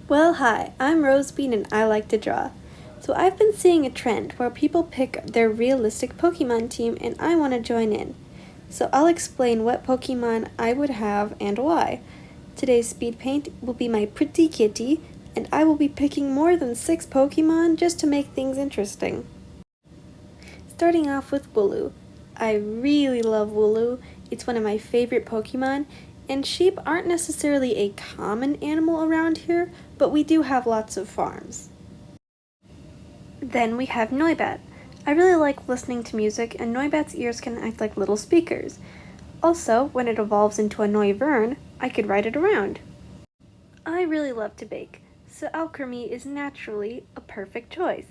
Well, hi, I'm Rosebean and I like to draw. So I've been seeing a trend where people pick their realistic Pokemon team and I want to join in. So I'll explain what Pokemon I would have and why. Today's speed paint will be my pretty kitty, and I will be picking more than 6 Pokemon just to make things interesting. Starting off with Wooloo. I really love Wooloo. It's one of my favorite Pokemon, and sheep aren't necessarily a common animal around here, but we do have lots of farms. Then we have Noibat. I really like listening to music, and Noibat's ears can act like little speakers. Also, when it evolves into a Noivern, I could ride it around. I really love to bake, so Alchemy is naturally a perfect choice.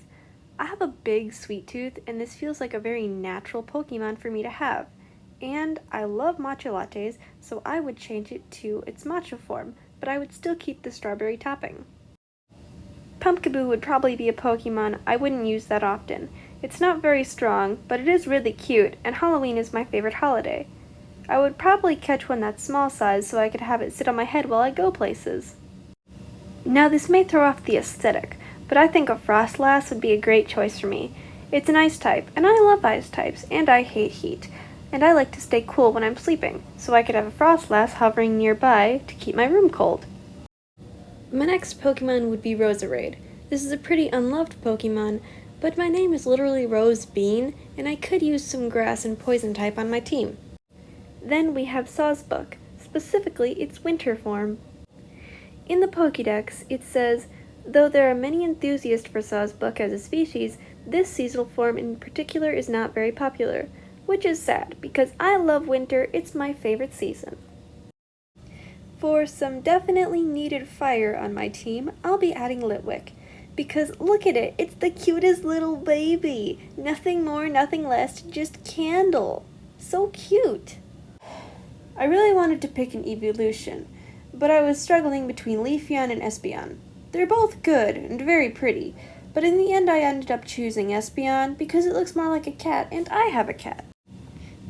I have a big sweet tooth, and this feels like a very natural Pokemon for me to have. And I love matcha lattes, so I would change it to its matcha form, but I would still keep the strawberry topping. Pumpkaboo would probably be a Pokemon I wouldn't use that often. It's not very strong, but it is really cute, and Halloween is my favorite holiday. I would probably catch one that's small size so I could have it sit on my head while I go places. Now this may throw off the aesthetic, but I think a Frostlass would be a great choice for me. It's an ice type, and I love ice types, and I hate heat. And I like to stay cool when I'm sleeping, so I could have a Frostlass hovering nearby to keep my room cold. My next Pokemon would be Roserade. This is a pretty unloved Pokemon, but my name is literally Rosebean, and I could use some grass and poison type on my team. Then we have Sawsbuck, specifically its winter form. In the Pokédex, it says, though there are many enthusiasts for Sawsbuck as a species, this seasonal form in particular is not very popular, which is sad, because I love winter, it's my favorite season. For some definitely needed fire on my team, I'll be adding Litwick, because look at it, it's the cutest little baby! Nothing more, nothing less, just candle! So cute! I really wanted to pick an evolution, but I was struggling between Leafeon and Espeon. They're both good and very pretty, but in the end I ended up choosing Espeon because it looks more like a cat and I have a cat.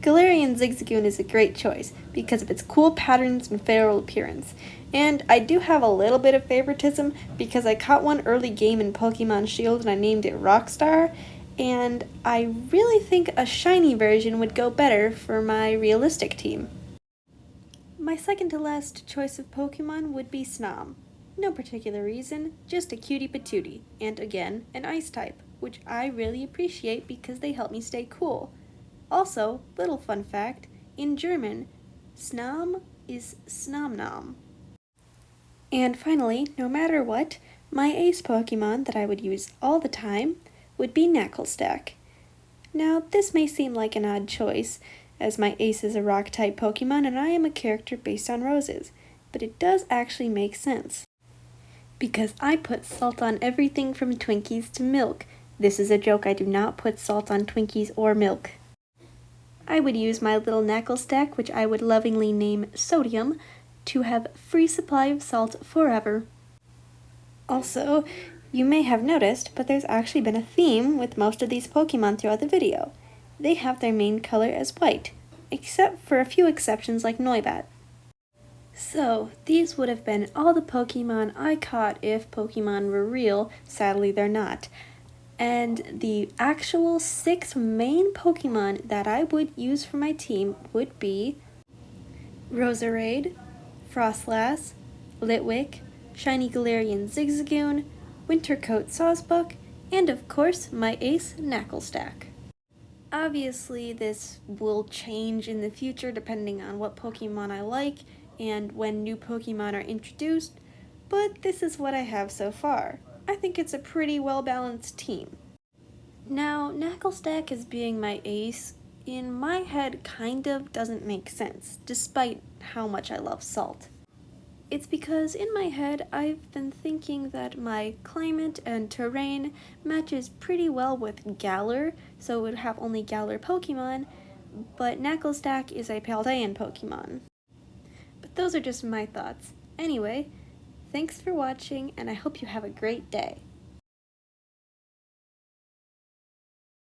Galarian Zigzagoon is a great choice because of its cool patterns and feral appearance, and I do have a little bit of favoritism because I caught one early game in Pokemon Shield and I named it Rockstar, and I really think a shiny version would go better for my realistic team. My second to last choice of Pokemon would be Snom. No particular reason, just a cutie patootie, and again, an ice type, which I really appreciate because they help me stay cool. Also, little fun fact, in German, Snom is Snomnom. And finally, no matter what, my ace Pokemon that I would use all the time would be Knacklestack. Now, this may seem like an odd choice, as my ace is a rock-type Pokemon and I am a character based on roses, but it does actually make sense. Because I put salt on everything from Twinkies to milk. This is a joke, I do not put salt on Twinkies or milk. I would use my little Knacklestack, which I would lovingly name Sodium, to have free supply of salt forever. Also, you may have noticed, but there's actually been a theme with most of these Pokemon throughout the video. They have their main color as white, except for a few exceptions like Noibat. So, these would have been all the Pokemon I caught if Pokemon were real. Sadly, they're not. And the actual 6 main Pokemon that I would use for my team would be Roserade, Frostlass, Litwick, Shiny Galarian Zigzagoon, Wintercoat Sawsbuck, and of course my ace Knacklestack. Obviously, this will change in the future depending on what Pokemon I like and when new Pokemon are introduced, but this is what I have so far. I think it's a pretty well-balanced team. Now, Knacklestack as being my ace, in my head kind of doesn't make sense, despite how much I love salt. It's because in my head I've been thinking that my climate and terrain matches pretty well with Galar, so it would have only Galar Pokemon, but Knacklestack is a Paldean Pokemon. But those are just my thoughts. Anyway, thanks for watching, and I hope you have a great day.